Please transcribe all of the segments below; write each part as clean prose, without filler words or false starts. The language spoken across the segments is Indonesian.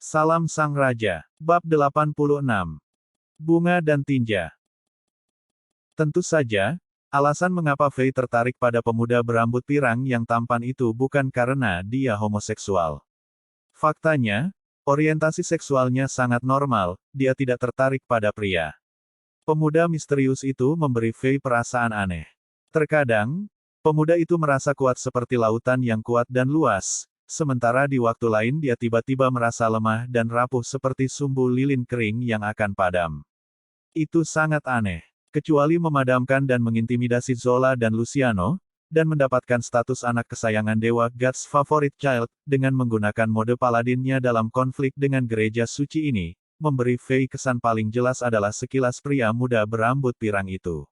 Salam Sang Raja. Bab 86. Bunga dan Tinja. Tentu saja, alasan mengapa Fei tertarik pada pemuda berambut pirang yang tampan itu bukan karena dia homoseksual. Faktanya, orientasi seksualnya sangat normal, dia tidak tertarik pada pria. Pemuda misterius itu memberi Fei perasaan aneh. Terkadang, pemuda itu merasa kuat seperti lautan yang kuat dan luas, sementara di waktu lain dia tiba-tiba merasa lemah dan rapuh seperti sumbu lilin kering yang akan padam. Itu sangat aneh. Kecuali memadamkan dan mengintimidasi Zola dan Luciano, dan mendapatkan status anak kesayangan dewa God's favorite child, dengan menggunakan mode paladinnya dalam konflik dengan gereja suci ini, memberi Fei kesan paling jelas adalah sekilas pria muda berambut pirang itu.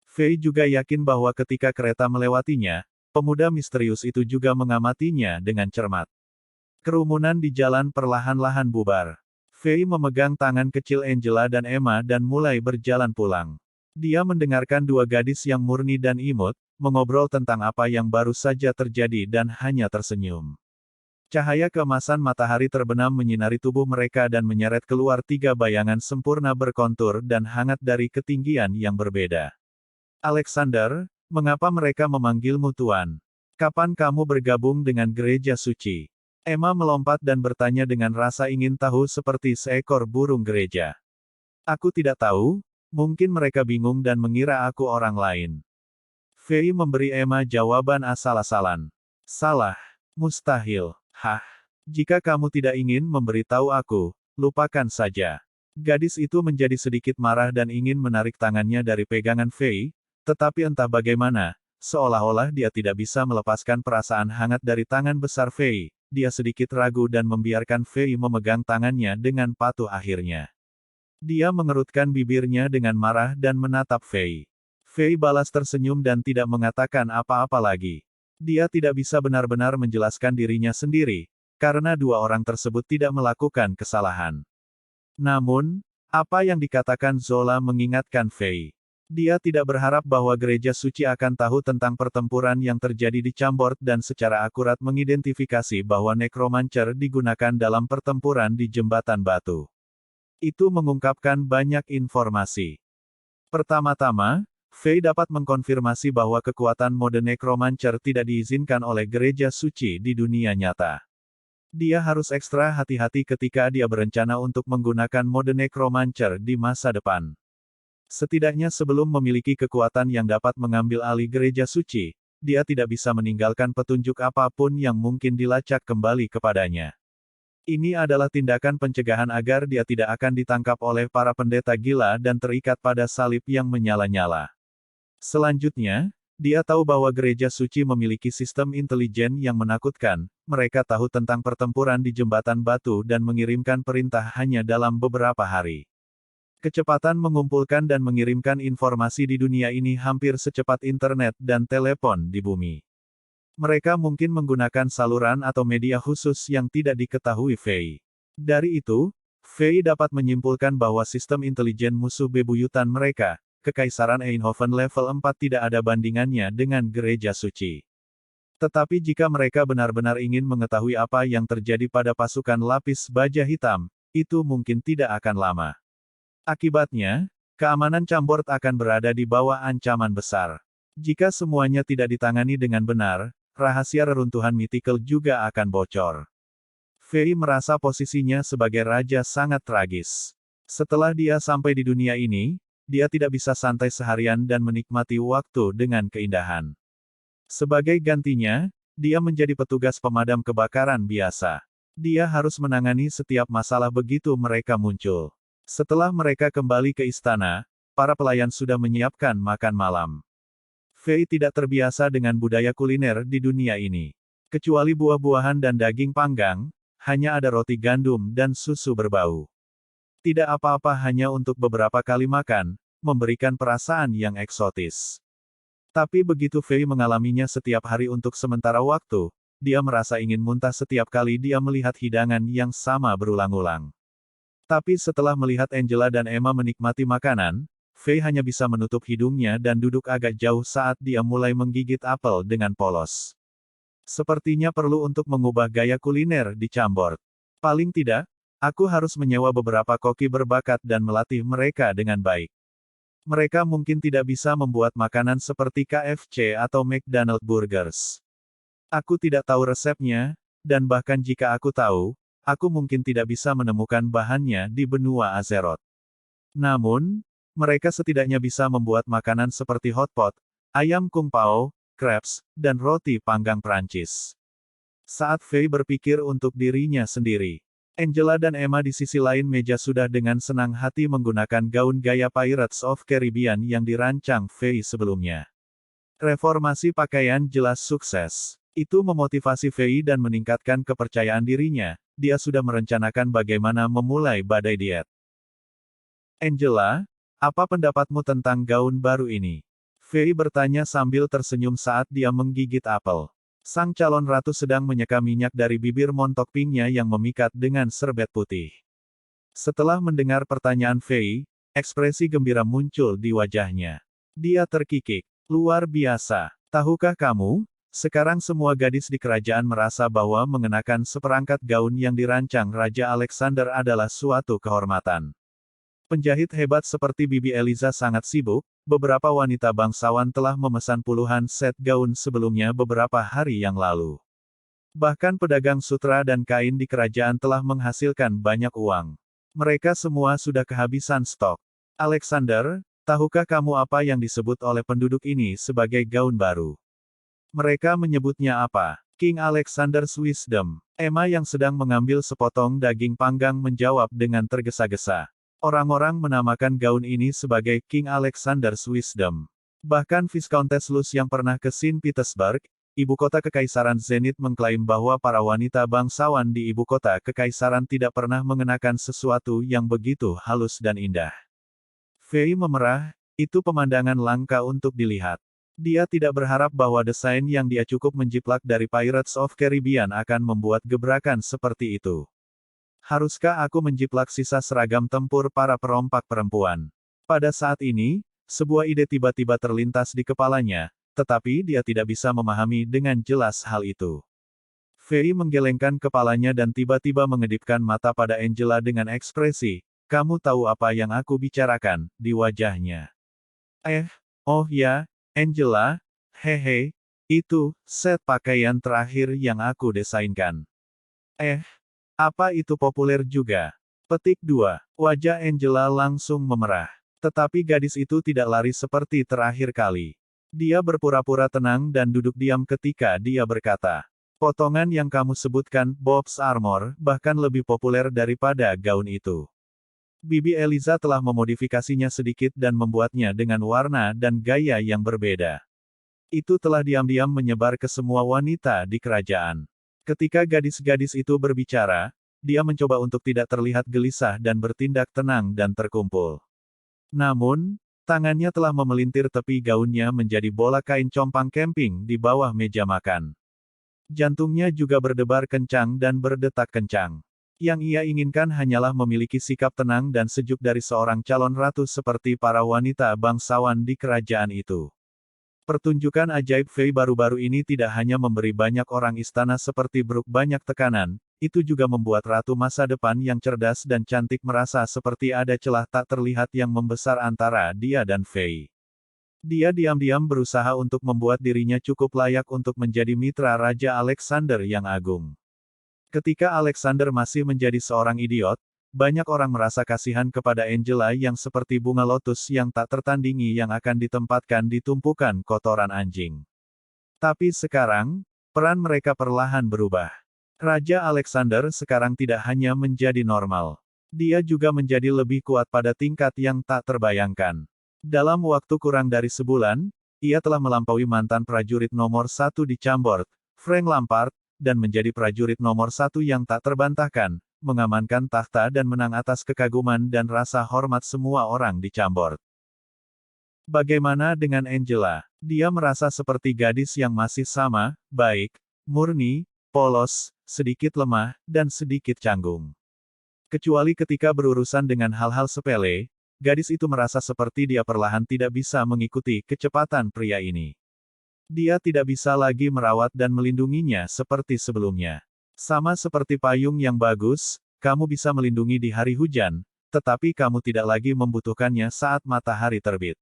Fei juga yakin bahwa ketika kereta melewatinya, pemuda misterius itu juga mengamatinya dengan cermat. Kerumunan di jalan perlahan-lahan bubar. Fei memegang tangan kecil Angela dan Emma dan mulai berjalan pulang. Dia mendengarkan dua gadis yang murni dan imut, mengobrol tentang apa yang baru saja terjadi dan hanya tersenyum. Cahaya keemasan matahari terbenam menyinari tubuh mereka dan menyeret keluar tiga bayangan sempurna berkontur dan hangat dari ketinggian yang berbeda. Alexander, mengapa mereka memanggilmu Tuan? Kapan kamu bergabung dengan gereja suci? Emma melompat dan bertanya dengan rasa ingin tahu seperti seekor burung gereja. Aku tidak tahu, mungkin mereka bingung dan mengira aku orang lain. Fei memberi Emma jawaban asal-asalan. Salah. Mustahil. Hah. Jika kamu tidak ingin memberitahu aku, lupakan saja. Gadis itu menjadi sedikit marah dan ingin menarik tangannya dari pegangan Fei, tetapi entah bagaimana, seolah-olah dia tidak bisa melepaskan perasaan hangat dari tangan besar Fei. Dia sedikit ragu dan membiarkan Fei memegang tangannya dengan patuh akhirnya. Dia mengerutkan bibirnya dengan marah dan menatap Fei. Fei balas tersenyum dan tidak mengatakan apa-apa lagi. Dia tidak bisa benar-benar menjelaskan dirinya sendiri, karena dua orang tersebut tidak melakukan kesalahan. Namun, apa yang dikatakan Zola mengingatkan Fei. Dia tidak berharap bahwa gereja suci akan tahu tentang pertempuran yang terjadi di Chambord dan secara akurat mengidentifikasi bahwa Necromancer digunakan dalam pertempuran di Jembatan Batu. Itu mengungkapkan banyak informasi. Pertama-tama, Fei dapat mengkonfirmasi bahwa kekuatan mode Necromancer tidak diizinkan oleh gereja suci di dunia nyata. Dia harus ekstra hati-hati ketika dia berencana untuk menggunakan mode Necromancer di masa depan. Setidaknya sebelum memiliki kekuatan yang dapat mengambil alih gereja suci, dia tidak bisa meninggalkan petunjuk apapun yang mungkin dilacak kembali kepadanya. Ini adalah tindakan pencegahan agar dia tidak akan ditangkap oleh para pendeta gila dan terikat pada salib yang menyala-nyala. Selanjutnya, dia tahu bahwa gereja suci memiliki sistem intelijen yang menakutkan. Mereka tahu tentang pertempuran di Jembatan Batu dan mengirimkan perintah hanya dalam beberapa hari. Kecepatan mengumpulkan dan mengirimkan informasi di dunia ini hampir secepat internet dan telepon di bumi. Mereka mungkin menggunakan saluran atau media khusus yang tidak diketahui Fei. Dari itu, Fei dapat menyimpulkan bahwa sistem intelijen musuh bebuyutan mereka, Kekaisaran Eindhoven level 4 tidak ada bandingannya dengan gereja suci. Tetapi jika mereka benar-benar ingin mengetahui apa yang terjadi pada pasukan lapis baja hitam, itu mungkin tidak akan lama. Akibatnya, keamanan Chambord akan berada di bawah ancaman besar. Jika semuanya tidak ditangani dengan benar, rahasia reruntuhan Mythical juga akan bocor. Fei merasa posisinya sebagai raja sangat tragis. Setelah dia sampai di dunia ini, dia tidak bisa santai seharian dan menikmati waktu dengan keindahan. Sebagai gantinya, dia menjadi petugas pemadam kebakaran biasa. Dia harus menangani setiap masalah begitu mereka muncul. Setelah mereka kembali ke istana, para pelayan sudah menyiapkan makan malam. Fei tidak terbiasa dengan budaya kuliner di dunia ini. Kecuali buah-buahan dan daging panggang, hanya ada roti gandum dan susu berbau. Tidak apa-apa hanya untuk beberapa kali makan, memberikan perasaan yang eksotis. Tapi begitu Fei mengalaminya setiap hari untuk sementara waktu, dia merasa ingin muntah setiap kali dia melihat hidangan yang sama berulang-ulang. Tapi setelah melihat Angela dan Emma menikmati makanan, Fei hanya bisa menutup hidungnya dan duduk agak jauh saat dia mulai menggigit apel dengan polos. Sepertinya perlu untuk mengubah gaya kuliner di Chambord. Paling tidak, Aku harus menyewa beberapa koki berbakat dan melatih mereka dengan baik. Mereka mungkin tidak bisa membuat makanan seperti KFC atau McDonald's burgers. Aku tidak tahu resepnya, dan bahkan jika aku tahu, aku mungkin tidak bisa menemukan bahannya di benua Azeroth. Namun, mereka setidaknya bisa membuat makanan seperti hotpot, ayam kung pao, crepes, dan roti panggang Prancis. Saat Faye berpikir untuk dirinya sendiri, Angela dan Emma di sisi lain meja sudah dengan senang hati menggunakan gaun gaya Pirates of Caribbean yang dirancang Faye sebelumnya. Reformasi pakaian jelas sukses. Itu memotivasi Faye dan meningkatkan kepercayaan dirinya. Dia sudah merencanakan bagaimana memulai badai diet. Angela, apa pendapatmu tentang gaun baru ini? Faye bertanya sambil tersenyum saat dia menggigit apel. Sang calon ratu sedang menyeka minyak dari bibir montok pinknya yang memikat dengan serbet putih. Setelah mendengar pertanyaan Faye, ekspresi gembira muncul di wajahnya. Dia terkikik. Luar biasa. Tahukah kamu, sekarang semua gadis di kerajaan merasa bahwa mengenakan seperangkat gaun yang dirancang Raja Alexander adalah suatu kehormatan. Penjahit hebat seperti Bibi Eliza sangat sibuk, beberapa wanita bangsawan telah memesan puluhan set gaun sebelumnya beberapa hari yang lalu. Bahkan pedagang sutra dan kain di kerajaan telah menghasilkan banyak uang. Mereka semua sudah kehabisan stok. Alexander, tahukah kamu apa yang disebut oleh penduduk ini sebagai gaun baru? Mereka menyebutnya apa? King Alexander's Wisdom. Emma yang sedang mengambil sepotong daging panggang menjawab dengan tergesa-gesa. Orang-orang menamakan gaun ini sebagai King Alexander's Wisdom. Bahkan Viscountess Luz yang pernah ke Saint Petersburg, ibu kota Kekaisaran Zenith mengklaim bahwa para wanita bangsawan di ibu kota Kekaisaran tidak pernah mengenakan sesuatu yang begitu halus dan indah. Faye memerah, itu pemandangan langka untuk dilihat. Dia tidak berharap bahwa desain yang dia cukup menjiplak dari Pirates of Caribbean akan membuat gebrakan seperti itu. Haruskah aku menjiplak sisa seragam tempur para perompak perempuan? Pada saat ini, sebuah ide tiba-tiba terlintas di kepalanya, tetapi dia tidak bisa memahami dengan jelas hal itu. Faye menggelengkan kepalanya dan tiba-tiba mengedipkan mata pada Angela dengan ekspresi, "Kamu tahu apa yang aku bicarakan," di wajahnya. Oh ya, Angela, hehe, itu set pakaian terakhir yang aku desainkan. Apa itu populer juga? Petik 2. Wajah Angela langsung memerah. Tetapi gadis itu tidak lari seperti terakhir kali. Dia berpura-pura tenang dan duduk diam ketika dia berkata, "Potongan yang kamu sebutkan, Bob's Armor, bahkan lebih populer daripada gaun itu. Bibi Eliza telah memodifikasinya sedikit dan membuatnya dengan warna dan gaya yang berbeda. Itu telah diam-diam menyebar ke semua wanita di kerajaan." Ketika gadis-gadis itu berbicara, dia mencoba untuk tidak terlihat gelisah dan bertindak tenang dan terkumpul. Namun, tangannya telah memelintir tepi gaunnya menjadi bola kain compang camping di bawah meja makan. Jantungnya juga berdebar kencang dan berdetak kencang. Yang ia inginkan hanyalah memiliki sikap tenang dan sejuk dari seorang calon ratu seperti para wanita bangsawan di kerajaan itu. Pertunjukan ajaib Faye baru-baru ini tidak hanya memberi banyak orang istana seperti Brooke banyak tekanan, itu juga membuat ratu masa depan yang cerdas dan cantik merasa seperti ada celah tak terlihat yang membesar antara dia dan Faye. Dia diam-diam berusaha untuk membuat dirinya cukup layak untuk menjadi mitra Raja Alexander yang agung. Ketika Alexander masih menjadi seorang idiot, banyak orang merasa kasihan kepada Angela yang seperti bunga lotus yang tak tertandingi yang akan ditempatkan di tumpukan kotoran anjing. Tapi sekarang, peran mereka perlahan berubah. Raja Alexander sekarang tidak hanya menjadi normal. Dia juga menjadi lebih kuat pada tingkat yang tak terbayangkan. Dalam waktu kurang dari sebulan, ia telah melampaui mantan prajurit nomor 1 di Chambord, Frank Lampard, dan menjadi prajurit nomor 1 yang tak terbantahkan, mengamankan tahta dan menang atas kekaguman dan rasa hormat semua orang di Chambord. Bagaimana dengan Angela? Dia merasa seperti gadis yang masih sama, baik, murni, polos, sedikit lemah, dan sedikit canggung. Kecuali ketika berurusan dengan hal-hal sepele, gadis itu merasa seperti dia perlahan tidak bisa mengikuti kecepatan pria ini. Dia tidak bisa lagi merawat dan melindunginya seperti sebelumnya. Sama seperti payung yang bagus, kamu bisa melindungi di hari hujan, tetapi kamu tidak lagi membutuhkannya saat matahari terbit.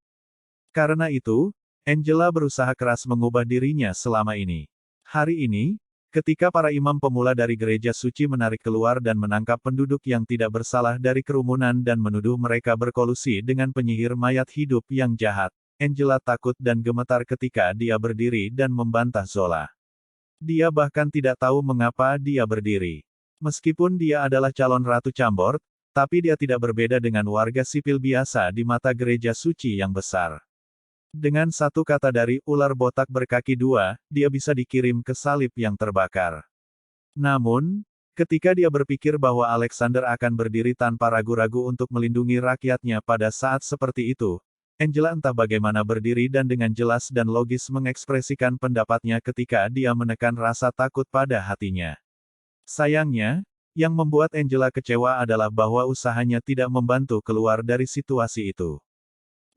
Karena itu, Angela berusaha keras mengubah dirinya selama ini. Hari ini, ketika para imam pemula dari gereja suci menarik keluar dan menangkap penduduk yang tidak bersalah dari kerumunan dan menuduh mereka berkolusi dengan penyihir mayat hidup yang jahat, Angela takut dan gemetar ketika dia berdiri dan membantah Zola. Dia bahkan tidak tahu mengapa dia berdiri. Meskipun dia adalah calon Ratu Chambord, tapi dia tidak berbeda dengan warga sipil biasa di mata gereja suci yang besar. Dengan satu kata dari ular botak berkaki dua, dia bisa dikirim ke salib yang terbakar. Namun, ketika dia berpikir bahwa Alexander akan berdiri tanpa ragu-ragu untuk melindungi rakyatnya pada saat seperti itu, Angela entah bagaimana berdiri dan dengan jelas dan logis mengekspresikan pendapatnya ketika dia menekan rasa takut pada hatinya. Sayangnya, yang membuat Angela kecewa adalah bahwa usahanya tidak membantu keluar dari situasi itu.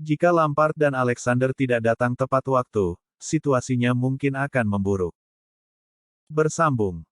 Jika Lampard dan Alexander tidak datang tepat waktu, situasinya mungkin akan memburuk. Bersambung.